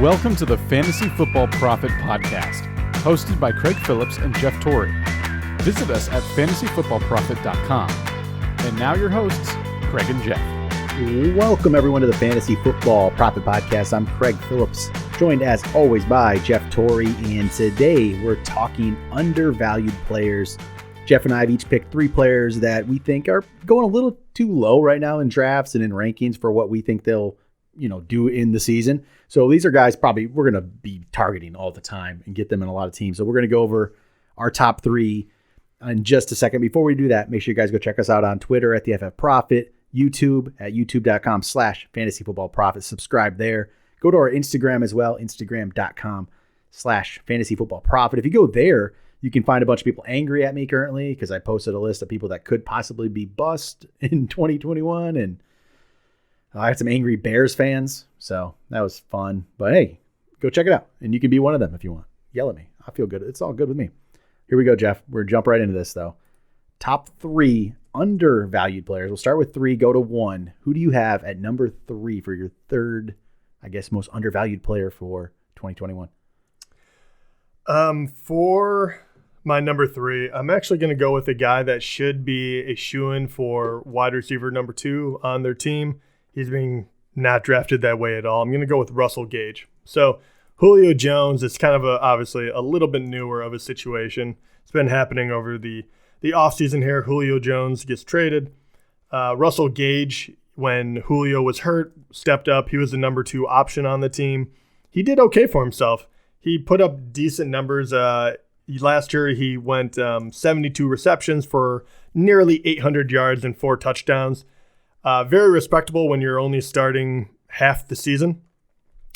Welcome to the Fantasy Football Prophet podcast, hosted by Craig Phillips and Jeff Torrey. Visit us at fantasyfootballprophet.com. And now your hosts, Craig and Jeff. Welcome everyone to the Fantasy Football Prophet podcast. I'm Craig Phillips, joined as always by Jeff Torrey, and today we're talking undervalued players. Jeff and I have each picked three players that we think are going a little too low right now in drafts and in rankings for what we think they'll do in the season. So these are guys probably we're going to be targeting all the time and get them in a lot of teams. So we're going to go over our top three in just a second. Before we do that, make sure you guys go check us out on Twitter at the FF Prophet, YouTube at youtube.com/fantasyfootballprophet. Subscribe there. Go to our Instagram as well, instagram.com/fantasyfootballprophet. If you go there, you can find a bunch of people angry at me currently because I posted a list of people that could possibly be bust in 2021, and I had some angry Bears fans, so that was fun. But hey, go check it out, and you can be one of them if you want. Yell at me. I feel good. It's all good with me. Here we go, Jeff. We're going to jump right into this, though. Top three undervalued players. We'll start with three, go to one. Who do you have at number three for your third, I guess, most undervalued player for 2021? For my number three, I'm actually going to go with a guy that should be a shoo-in for wide receiver number 2 on their team. He's being not drafted that way at all. I'm going to go with Russell Gage. So Julio Jones is kind of obviously a little bit newer of a situation. It's been happening over the offseason here. Julio Jones gets traded. Russell Gage, when Julio was hurt, stepped up. He was the number 2 option on the team. He did okay for himself. He put up decent numbers. Last year, he went 72 receptions for nearly 800 yards and 4 touchdowns. Very respectable when you're only starting half the season.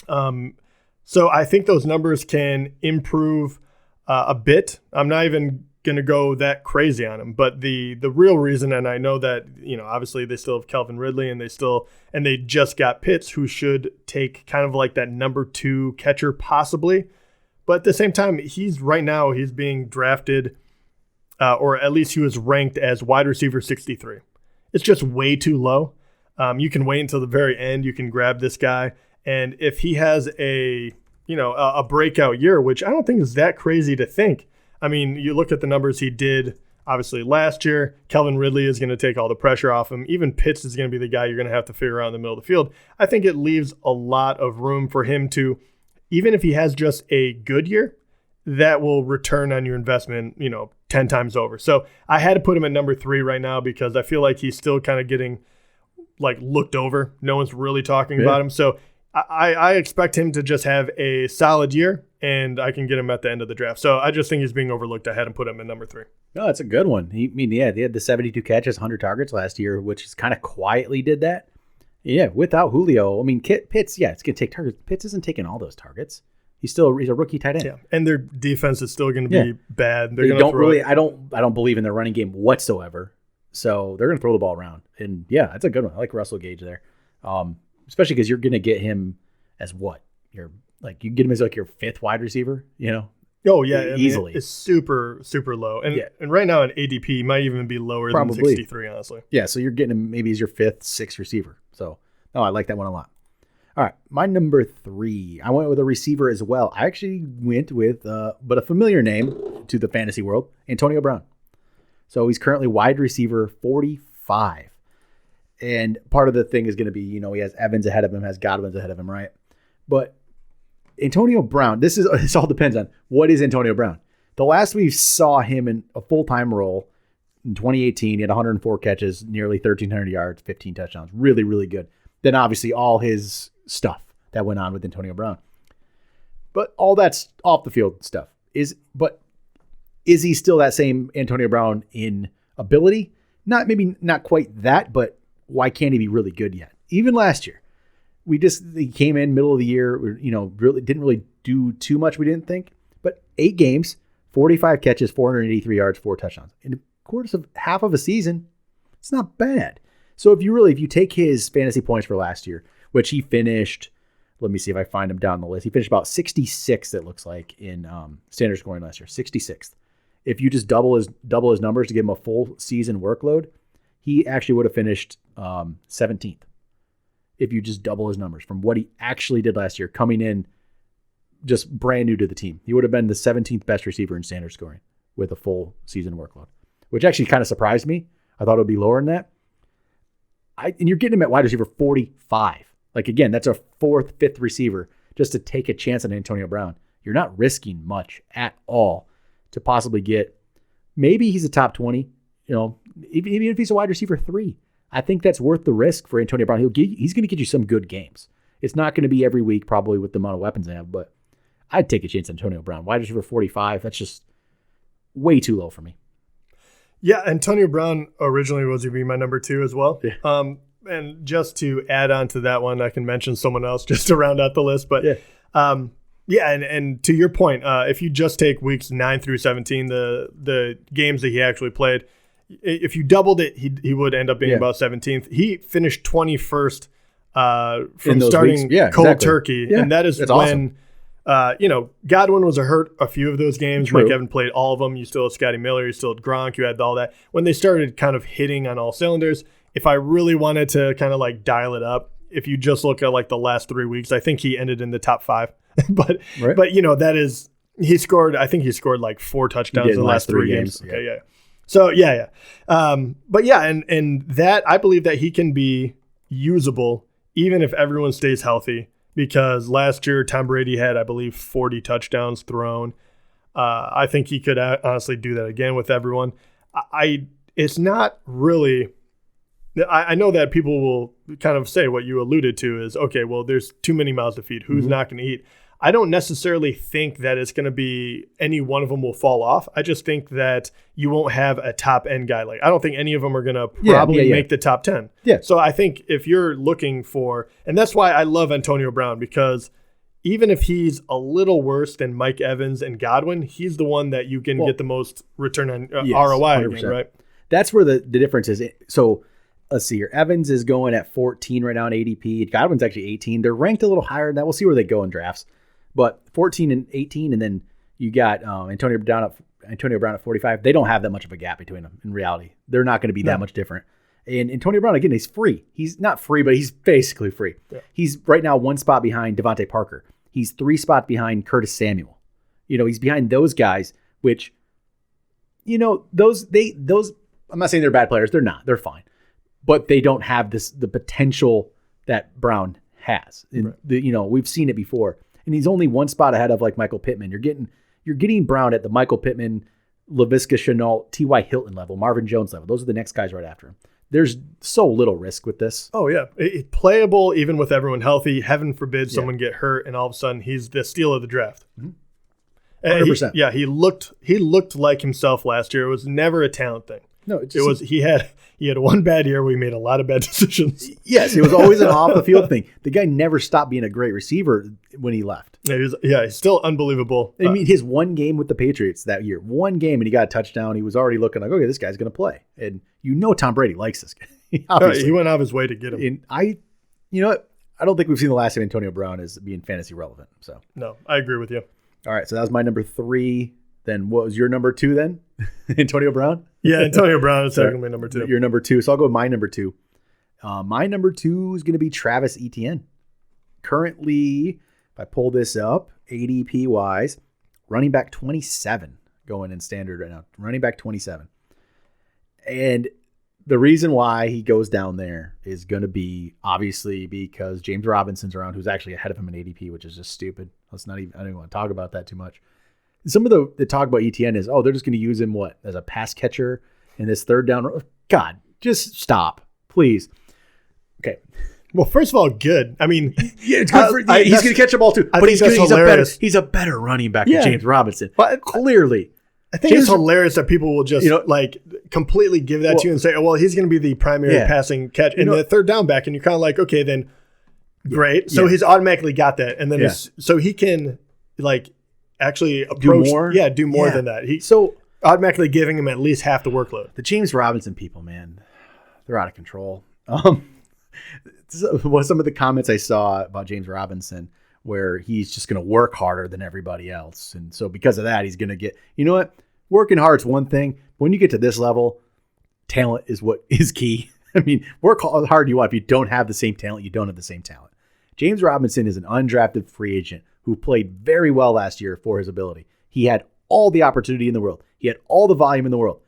So I think those numbers can improve a bit. I'm not even going to go that crazy on him, but the real reason, and I know that, obviously they still have Calvin Ridley and they just got Pitts, who should take kind of like that number 2 catcher possibly. But at the same time, he's being drafted, or at least he was ranked as wide receiver 63. It's just way too low. You can wait until the very end. You can grab this guy. And if he has a breakout year, which I don't think is that crazy to think. I mean, you look at the numbers he did, obviously, last year. Calvin Ridley is going to take all the pressure off him. Even Pitts is going to be the guy you're going to have to figure out in the middle of the field. I think it leaves a lot of room for him to, even if he has just a good year, that will return on your investment, 10 times over. So I had to put him at number 3 right now because I feel like he's still kind of getting looked over. No one's really talking about him. So I expect him to just have a solid year, and I can get him at the end of the draft. So I just think he's being overlooked. I had him put him at number 3. No, that's a good one. They had the 72 catches, 100 targets last year, which is kind of quietly did that. Yeah, without Julio. I mean, Pitts, it's going to take targets. Pitts isn't taking all those targets. He's a rookie tight end. Yeah, and their defense is still going to be bad. They don't really. I don't believe in their running game whatsoever. So they're going to throw the ball around, and that's a good one. I like Russell Gage there, especially because you're going to get him as what you get him as your 5th wide receiver. Oh yeah, easily. It's super super low, and right now in ADP he might even be lower than 63. Honestly, yeah. So you're getting him maybe as your 5th, 6th receiver. So I like that one a lot. All right, my number 3. I went with a receiver as well. I actually went with, but a familiar name to the fantasy world, Antonio Brown. So he's currently wide receiver 45. And part of the thing is going to be, he has Evans ahead of him, has Godwin's ahead of him, right? But Antonio Brown, this all depends on what is Antonio Brown. The last we saw him in a full-time role in 2018, he had 104 catches, nearly 1,300 yards, 15 touchdowns. Really, really good. Then obviously all his stuff that went on with Antonio Brown. But all that's off the field stuff. Is he still that same Antonio Brown in ability? Maybe not quite that, but why can't he be really good yet? Even last year, he came in middle of the year, really didn't really do too much, we didn't think. But 8 games, 45 catches, 483 yards, 4 touchdowns. In the course of half of a season, it's not bad. So if you take his fantasy points for last year, which he finished, let me see if I find him down the list. He finished about 66th, it looks like, in standard scoring last year, 66th. If you just double his numbers to give him a full season workload, he actually would have finished 17th. If you just double his numbers from what he actually did last year, coming in just brand new to the team. He would have been the 17th best receiver in standard scoring with a full season workload, which actually kind of surprised me. I thought it would be lower than that. And you're getting him at wide receiver 45. Like, again, that's a fourth, fifth receiver just to take a chance on Antonio Brown. You're not risking much at all to possibly get, maybe he's a top 20, even if he's a wide receiver 3. I think that's worth the risk for Antonio Brown. He's going to get you some good games. It's not going to be every week probably with the amount of weapons they have, but I'd take a chance on Antonio Brown. Wide receiver 45, that's just way too low for me. Yeah, Antonio Brown originally was going to be my number 2 as well. Yeah. And just to add on to that one, I can mention someone else just to round out the list. But and to your point, if you just take weeks 9 through 17, the games that he actually played, if you doubled it, he would end up being about 17th. He finished 21st from starting cold turkey, and that is when awesome. Godwin was hurt a few of those games. True. Mike Evans played all of them. You still had Scotty Miller, you still had Gronk, you had all that. When they started kind of hitting on all cylinders, if I really wanted to kind of like dial it up, if you just look at like the last 3 weeks, I think he ended in the top 5. but that is, he scored like 4 touchdowns in the last 3 games. Okay, yeah. So but yeah, and that I believe that he can be usable even if everyone stays healthy, because last year Tom Brady had, I believe, 40 touchdowns thrown. I think he could honestly do that again with everyone. It's not really. I know that people will kind of say what you alluded to is, okay, well, there's too many mouths to feed. Who's not going to eat? I don't necessarily think that it's going to be any one of them will fall off. I just think that you won't have a top end guy. Like, I don't think any of them are going to probably make the top 10. Yeah. So I think if you're looking for, and that's why I love Antonio Brown, because even if he's a little worse than Mike Evans and Godwin, he's the one that you can get the most return on ROI again, right? That's where the difference is. So let's see here. Evans is going at 14 right now in ADP. Godwin's actually 18. They're ranked a little higher than that. We'll see where they go in drafts. But 14 and 18, and then you got Antonio Brown at 45. They don't have that much of a gap between them in reality. They're not going to be that much different. And Antonio Brown, again, he's free. He's not free, but he's basically free. Yeah. He's right now 1 spot behind Devontae Parker. He's 3 spots behind Curtis Samuel. He's behind those guys, which, those I'm not saying they're bad players. They're not. They're fine. But they don't have the potential that Brown has. And we've seen it before. And he's only 1 spot ahead of like Michael Pittman. You're getting Brown at the Michael Pittman, Laviska Shenault, T.Y. Hilton level, Marvin Jones level. Those are the next guys right after him. There's so little risk with this. Oh, yeah. It's playable even with everyone healthy. Heaven forbid someone get hurt, and all of a sudden he's the steal of the draft. 100%. He looked like himself last year. It was never a talent thing. No, he had 1 bad year where he made a lot of bad decisions. Yes, it was always an off the field thing. The guy never stopped being a great receiver when he left. He's still unbelievable. I mean, his 1 game with the Patriots that year, 1 game, and he got a touchdown. He was already looking like, okay, this guy's going to play. And Tom Brady likes this guy. Obviously. He went out of his way to get him. And you know what? I don't think we've seen the last of Antonio Brown as being fantasy relevant. So no, I agree with you. All right, so that was my number 3. Then what was your number 2 then? Antonio Brown? Yeah, Antonio Brown is technically number 2. Your number 2. So I'll go with my number 2. My number 2 is going to be Travis Etienne. Currently, if I pull this up, ADP wise, running back 27 going in standard right now. Running back 27. And the reason why he goes down there is going to be obviously because James Robinson's around, who's actually ahead of him in ADP, which is just stupid. I don't even want to talk about that too much. Some of the talk about ETN is, they're just going to use him as a pass catcher in this 3rd down. God, just stop, please. Okay. Well, first of all, good. I mean, it's good he's going to catch the ball too, but he's a better running back than James Robinson. But clearly, I think it's hilarious that people will just completely give that to you and say, he's going to be the primary passing catch in the 3rd down back, and you're kind of like, okay, then great. So he's automatically got that, and then so he can actually approach do more than that. So automatically giving him at least half the workload. The James Robinson people, man, they're out of control. Some of the comments I saw about James Robinson where he's just going to work harder than everybody else. And so because of that, he's going to get, working hard is one thing. When you get to this level, talent is what is key. I mean, work hard you want. If you don't have the same talent, you don't have the same talent. James Robinson is an undrafted free agent who played very well last year for his ability. He had all the opportunity in the world. He had all the volume in the world,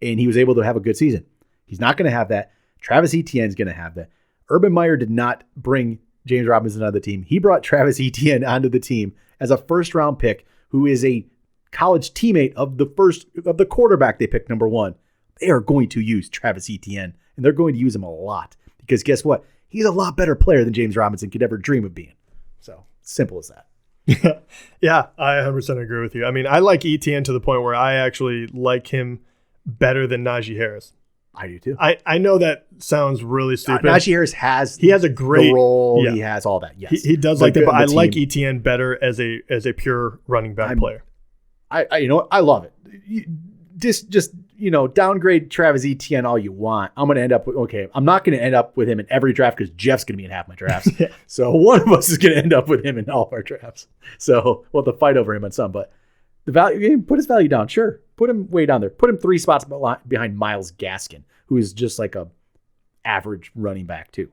and he was able to have a good season. He's not going to have that. Travis Etienne's going to have that. Urban Meyer did not bring James Robinson onto the team. He brought Travis Etienne onto the team as a first-round pick who is a college teammate of the quarterback they picked number 1. They are going to use Travis Etienne, and they're going to use him a lot because guess what? He's a lot better player than James Robinson could ever dream of being. So simple as that. Yeah, I 100% agree with you. I mean, I like Etienne to the point where I actually like him better than Najee Harris. I do too. I know that sounds really stupid. Najee Harris has a great role. Yeah. He has all that. Yes, he does like that. But I like Etienne better as a pure running back player. I you know what? I love it. Just downgrade Travis Etienne all you want. I'm going to end up with I'm not going to end up with him in every draft because Jeff's going to be in half my drafts. Yeah. So one of us is going to end up with him in all of our drafts. So we'll have to fight over him on some. But the value game, put his value down. Sure, put him way down there. Put him 3 spots behind Myles Gaskin, who is just like a average running back too.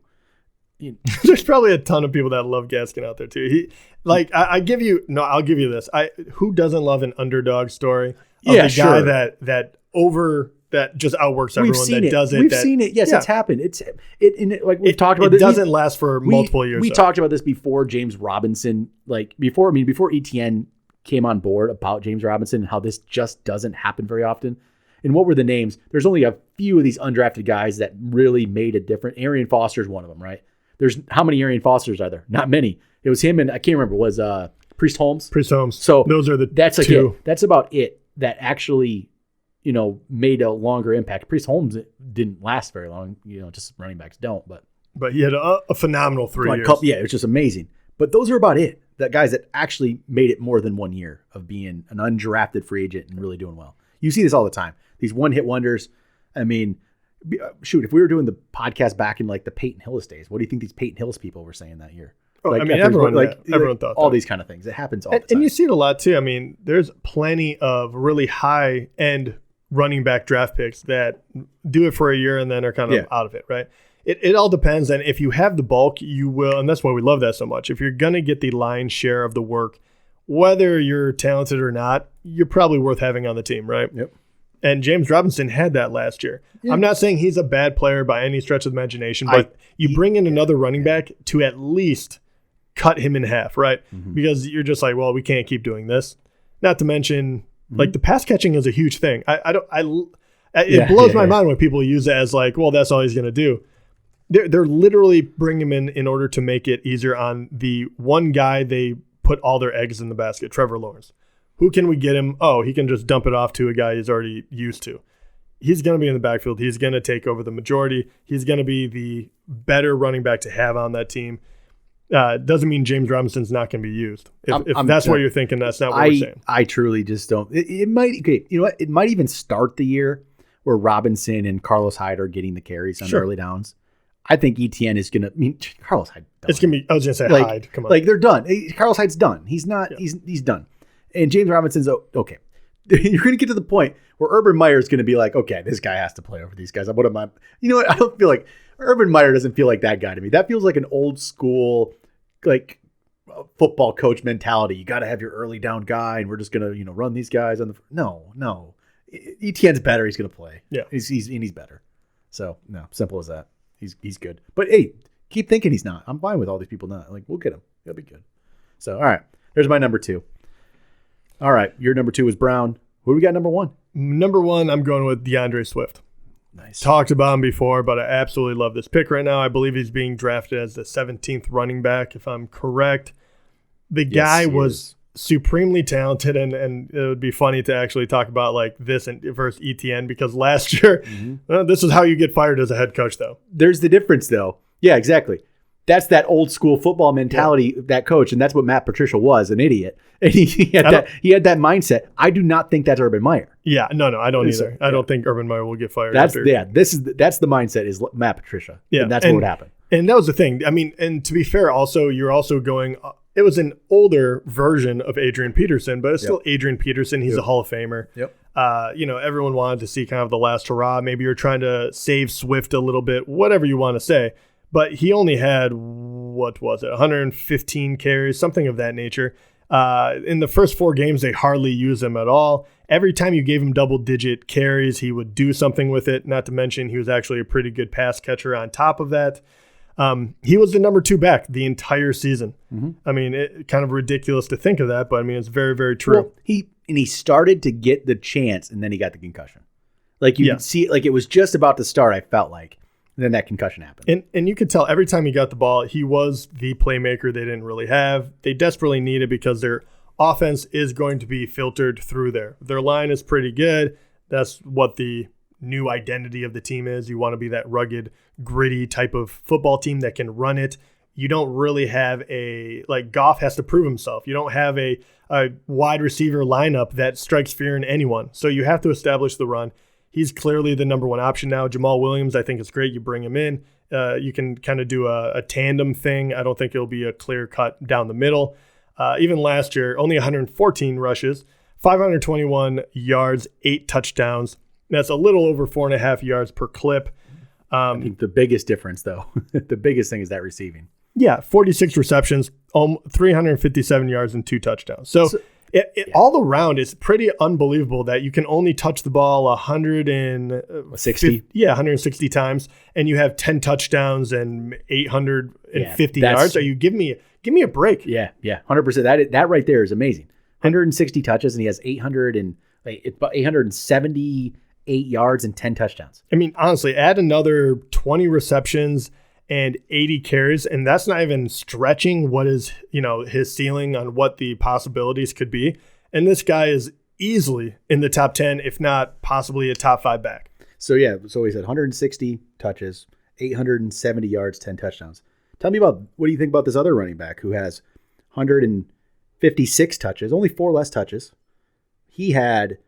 There's probably a ton of people that love Gaskin out there too. I'll give you this. Who doesn't love an underdog story? Guy that just outworks everyone. We've seen it. Yes, it's happened. We've talked about this. It doesn't last for multiple years. We talked about this before James Robinson, before Etienne came on board, about James Robinson and how this just doesn't happen very often. And what were the names? There's only a few of these undrafted guys that really made a difference. Arian Foster is one of them, right? There's how many Arian Fosters are there? Not many. It was him and I can't remember. Was Priest Holmes? Priest Holmes. So those are that's two. That's about it. That actually, made a longer impact. Priest Holmes didn't last very long. Just running backs don't. But he had a phenomenal 3 years. It was just amazing. But those are about it. That guys that actually made it more than 1 year of being an undrafted free agent and really doing well. You see this all the time. These one-hit wonders. I mean, shoot, if we were doing the podcast back in the Peyton Hillis days, what do you think these Peyton Hillis people were saying that year? Everyone thought all that. these kind of things. It happens all the time. And you see it a lot too. I mean, there's plenty of really high-end running back draft picks that do it for a year and then are kind of out of it, right? It all depends. And if you have the bulk, you will. And that's why we love that so much. If you're going to get the lion's share of the work, whether you're talented or not, you're probably worth having on the team, right? Yep. And James Robinson had that last year. Yeah. I'm not saying he's a bad player by any stretch of the imagination, but you bring in another running back to at least cut him in half, right? Mm-hmm. Because you're just like, well, we can't keep doing this. Not to mention, the pass catching is a huge thing. It blows my mind when people use it as well, that's all he's going to do. They're literally bringing him in order to make it easier on the one guy they put all their eggs in the basket, Trevor Lawrence. Who can we get him? Oh, he can just dump it off to a guy he's already used to. He's going to be in the backfield. He's going to take over the majority. He's going to be the better running back to have on that team. Doesn't mean James Robinson's not going to be used. If that's what you're thinking, that's not what we're saying. I truly just don't. It might. Okay, you know what? It might even start the year where Robinson and Carlos Hyde are getting the carries on early downs. I think Etienne is going to. I mean, Carlos Hyde. It's going to be. I was going to say Hyde. Come on. They're done. Carlos Hyde's done. He's not. Yeah. He's done. And James Robinson's okay. You're going to get to the point where Urban Meyer is going to be like, okay, this guy has to play over these guys. What am I? You know what? I don't feel like Urban Meyer doesn't feel like that guy to me. That feels like an old school, football coach mentality. You got to have your early down guy, and we're just going to, run these guys on the. No. Etienne's better. He's going to play. Yeah, he's better. So no, simple as that. He's good. But hey, keep thinking he's not. I'm fine with all these people not. We'll get him. He'll be good. So all right, there's my number 2. All right, your number 2 is Brown. Who do we got number 1? Number 1, I'm going with DeAndre Swift. Nice. Talked about him before, but I absolutely love this pick right now. I believe he's being drafted as the 17th running back, if I'm correct. The guy was supremely talented, and it would be funny to actually talk about this versus Etienne because last year, this is how you get fired as a head coach, though. There's the difference, though. Yeah, exactly. That's that old school football mentality, that coach, and that's what Matt Patricia was, an idiot. And he had that mindset. I do not think that's Urban Meyer. Yeah, no, I don't either. I don't think Urban Meyer will get fired. That's the mindset is Matt Patricia. Yeah, and that's what would happen. And that was the thing. I mean, and to be fair, also you're also going. It was an older version of Adrian Peterson, but it's still Adrian Peterson. He's a Hall of Famer. Yep. Everyone wanted to see kind of the last hurrah. Maybe you're trying to save Swift a little bit, whatever you want to say. But he only had what was it, 115 carries, something of that nature. In the first 4 games, they hardly used him at all. Every time you gave him double-digit carries, he would do something with it. Not to mention, he was actually a pretty good pass catcher on top of that. He was the number 2 back the entire season. Mm-hmm. I mean, it kind of ridiculous to think of that, but I mean, it's very, very true. Well, he started to get the chance, and then he got the concussion. Like you could see, like it was just about to start, I felt like. And then that concussion happened. And you could tell every time he got the ball, he was the playmaker they didn't really have. They desperately need it because their offense is going to be filtered through there. Their line is pretty good. That's what the new identity of the team is. You want to be that rugged, gritty type of football team that can run it. You don't really have like Goff has to prove himself. You don't have a wide receiver lineup that strikes fear in anyone. So you have to establish the run. He's clearly the number 1 option now. Jamal Williams, I think it's great. You bring him in. You can kind of do a tandem thing. I don't think it'll be a clear cut down the middle. Even last year, only 114 rushes, 521 yards, 8 touchdowns. That's a little over 4.5 yards per clip. I think the biggest difference, though, the biggest thing is that receiving. Yeah, 46 receptions, 357 yards, and 2 touchdowns. So all around, it's pretty unbelievable that you can only touch the ball 160 times, and you have 10 touchdowns and 850 yards. Are you give me a break? Yeah, 100%. That right there is amazing. 160 touches, and he has 878 yards and 10 touchdowns. I mean, honestly, add another 20 receptions and 80 carries, and that's not even stretching what is, his ceiling on what the possibilities could be. And this guy is easily in the top 10, if not possibly a top 5 back. So he said 160 touches, 870 yards, 10 touchdowns. Tell me what do you think about this other running back who has 156 touches, only 4 less touches. He had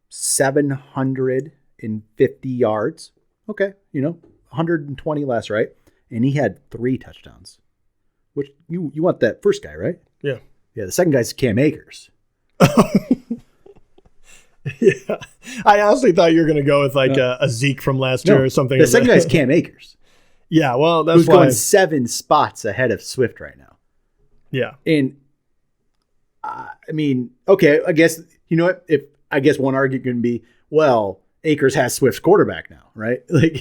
750 yards. Okay, 120 less, right? And he had 3 touchdowns. Which you want that first guy, right? Yeah. Yeah, the second guy's Cam Akers. Yeah. I honestly thought you were going to go with a Zeke from last year or something. The second guy's Cam Akers. Yeah, well, that's who's going 7 spots ahead of Swift right now. Yeah. And I mean, okay, I guess, I guess one argument can be, well, Akers has Swift's quarterback now, right? Like,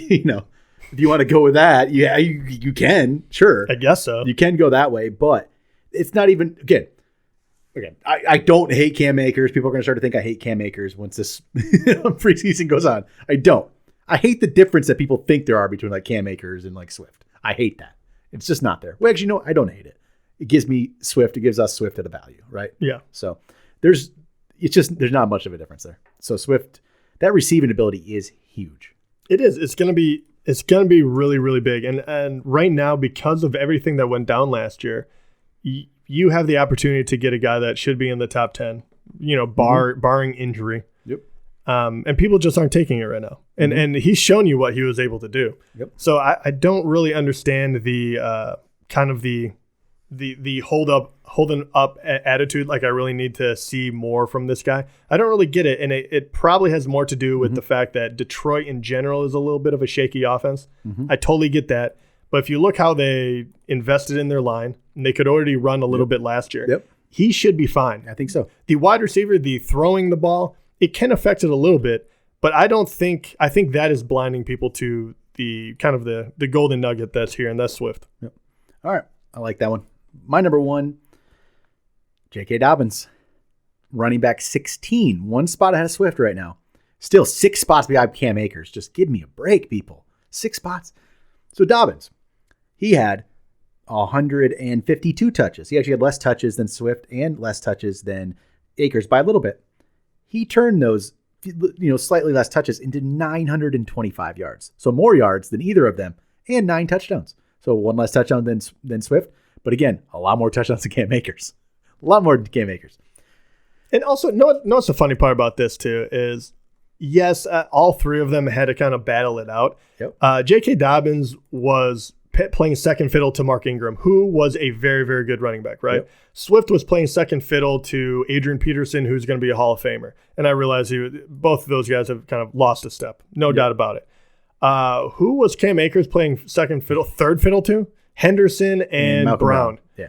if you want to go with that, yeah, you can, sure. I guess so. You can go that way, but it's not even, again, I don't hate Cam Akers. People are going to start to think I hate Cam Akers once this preseason goes on. I don't. I hate the difference that people think there are between like Cam Akers and like Swift. I hate that. It's just not there. Well, actually, no, I don't hate it. It gives me Swift. It gives us Swift at a value, right? Yeah. So there's not much of a difference there. So Swift, that receiving ability is huge. It is. It's going to be really, really big. And right now, because of everything that went down last year, you have the opportunity to get a guy that should be in the top 10, barring injury. Yep. And people just aren't taking it right now. And he's shown you what he was able to do. Yep. So I don't really understand the kind of the holding up attitude. Like I really need to see more from this guy. I don't really get it. And it probably has more to do with the fact that Detroit in general is a little bit of a shaky offense. Mm-hmm. I totally get that. But if you look how they invested in their line, and they could already run a little bit last year, he should be fine. I think so. The wide receiver, the throwing the ball, it can affect it a little bit, but I think that is blinding people to the kind of the golden nugget that's here, and that's Swift. Yep. All right. I like that one. My number 1, J.K. Dobbins, running back 16, 1 spot ahead of Swift right now. Still 6 spots behind Cam Akers. Just give me a break, people. 6 spots. So Dobbins, he had 152 touches. He actually had less touches than Swift and less touches than Akers by a little bit. He turned those, slightly less touches into 925 yards. So more yards than either of them and 9 touchdowns. So 1 less touchdown than Swift. But again, a lot more touchdowns than Cam Akers. A lot more than Cam Akers. And also, what's the funny part about this too is, yes, all 3 of them had to kind of battle it out. Yep. J.K. Dobbins was playing second fiddle to Mark Ingram, who was a very, very good running back, right? Yep. Swift was playing second fiddle to Adrian Peterson, who's going to be a Hall of Famer. And I realize both of those guys have kind of lost a step. No doubt about it. Who was Cam Akers playing second fiddle, third fiddle to? Henderson and Malcolm Brown. Yeah.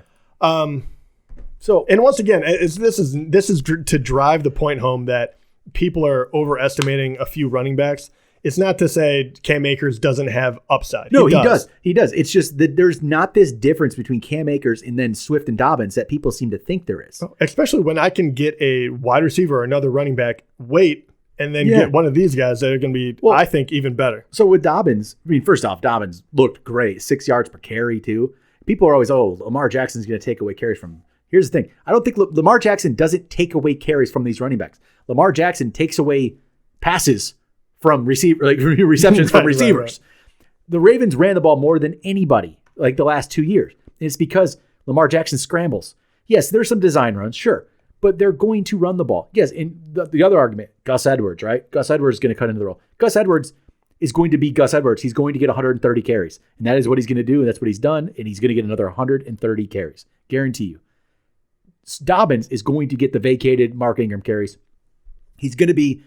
So, and once again, this is to drive the point home that people are overestimating a few running backs. It's not to say Cam Akers doesn't have upside. No, he does. He does. It's just that there's not this difference between Cam Akers and then Swift and Dobbins that people seem to think there is. Especially when I can get a wide receiver or another running back, wait, and then get one of these guys that are going to be, I think, even better. So with Dobbins, I mean, first off, Dobbins looked great. 6 yards per carry, too. People are always, Lamar Jackson's going to take away carries from him. Here's the thing. I don't think Lamar Jackson doesn't take away carries from these running backs. Lamar Jackson takes away passes from receptions from receivers. Right. The Ravens ran the ball more than anybody like the last 2 years. And it's because Lamar Jackson scrambles. Yes, there's some design runs, sure, but they're going to run the ball. Yes, and the other argument, Gus Edwards, right? Gus Edwards is going to cut into the role. Gus Edwards is going to be Gus Edwards. He's going to get 130 carries, and that is what he's going to do, and that's what he's done, and he's going to get another 130 carries. Guarantee you. Dobbins is going to get the vacated Mark Ingram carries. He's going to be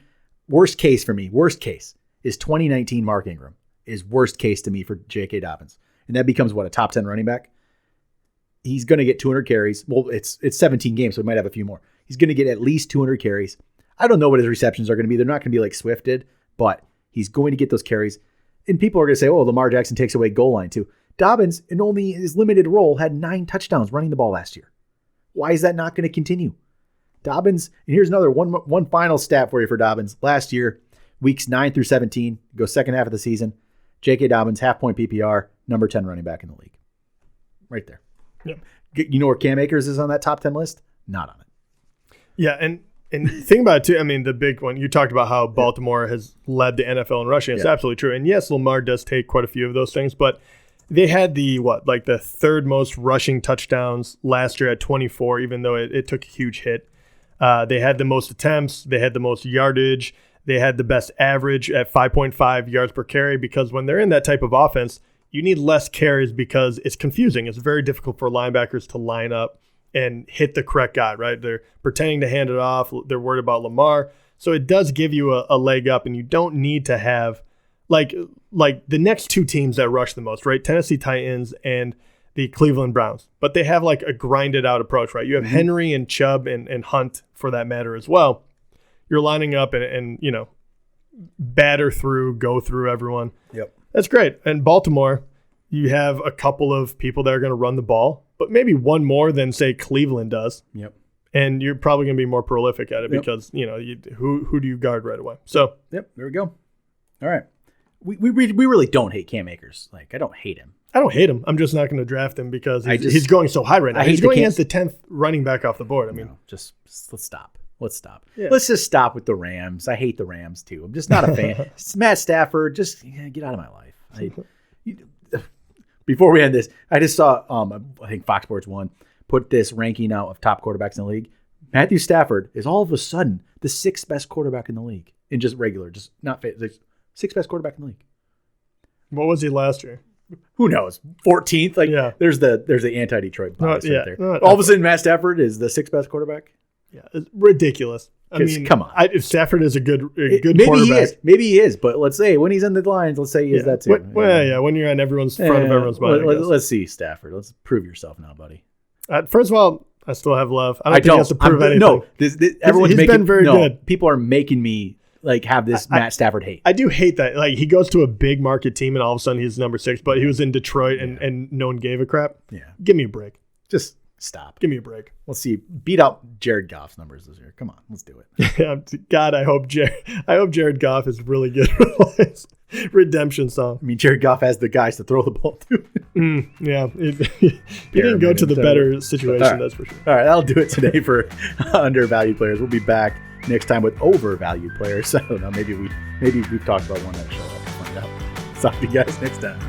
worst case for me. Worst case is 2019 Mark Ingram is worst case to me for J.K. Dobbins. And that becomes a top 10 running back. He's going to get 200 carries. Well, it's 17 games, so he might have a few more. He's going to get at least 200 carries. I don't know what his receptions are going to be. They're not going to be like Swifted, but he's going to get those carries. And people are going to say, Lamar Jackson takes away goal line too. Dobbins, in only his limited role, had 9 touchdowns running the ball last year. Why is that not going to continue? Dobbins, and here's another one final stat for you for Dobbins. Last year, weeks 9 through 17, go second half of the season, J.K. Dobbins, half-point PPR, number 10 running back in the league. Right there. Yep. You know where Cam Akers is on that top 10 list? Not on it. Yeah, and think about it, too. I mean, the big one, you talked about how Baltimore has led the NFL in rushing. It's absolutely true. And yes, Lamar does take quite a few of those things, but they had the third most rushing touchdowns last year at 24, even though it took a huge hit. They had the most attempts. They had the most yardage. They had the best average at 5.5 yards per carry, because when they're in that type of offense, you need less carries because it's confusing. It's very difficult for linebackers to line up and hit the correct guy, right? They're pretending to hand it off. They're worried about Lamar. So it does give you a leg up, and you don't need to have like the next two teams that rush the most, right? Tennessee Titans and the Cleveland Browns. But they have like a grinded out approach, right? You have Henry and Chubb and Hunt for that matter as well. You're lining up and batter through, go through everyone. Yep. That's great. And Baltimore, you have a couple of people that are going to run the ball, but maybe one more than, say, Cleveland does. Yep. And you're probably going to be more prolific at it because, who do you guard right away? So, yep, there we go. All right. We really don't hate Cam Akers. Like, I don't hate him. I don't hate him. I'm just not going to draft him because he's going so high right now. He's going against the 10th running back off the board. I mean, just let's stop. Let's stop. Yeah. Let's just stop with the Rams. I hate the Rams too. I'm just not a fan. It's Matt Stafford. Just get out of my life. Before we end this, I just saw, I think Fox Sports 1 put this ranking out of top quarterbacks in the league. Matthew Stafford is all of a sudden the 6th best quarterback in the league in just regular, just not fit. 6th best quarterback in the league. What was he last year? Who knows? 14th. There's the anti-Detroit bias right there. No, all of a sudden, Matt Stafford is the 6th best quarterback. Yeah, it's ridiculous. I mean, come on. If Stafford is a good maybe quarterback, maybe he is. But let's say when he's on the lines, let's say he is that too. When you're on everyone's front of everyone's mind. Let's see, Stafford. Let's prove yourself now, buddy. First of all, I still have love. I don't think he has to prove anything. No, everyone's he's been very good. People are making me have this Matt Stafford hate. I do hate that. Like, he goes to a big market team and all of a sudden he's number 6, but he was in Detroit and no one gave a crap. Yeah. Give me a break. Just stop. Give me a break. Let's see. Beat out Jared Goff's numbers this year. Come on, let's do it. God, I hope Jared Goff is really good for his redemption song. I mean, Jared Goff has the guys to throw the ball to. Yeah. He didn't go to the better situation, that's for sure. All right, that'll do it today for undervalued players. We'll be back next time with overvalued players. I don't know. Maybe we've talked about one that show up. Find out. Talk to you guys next time.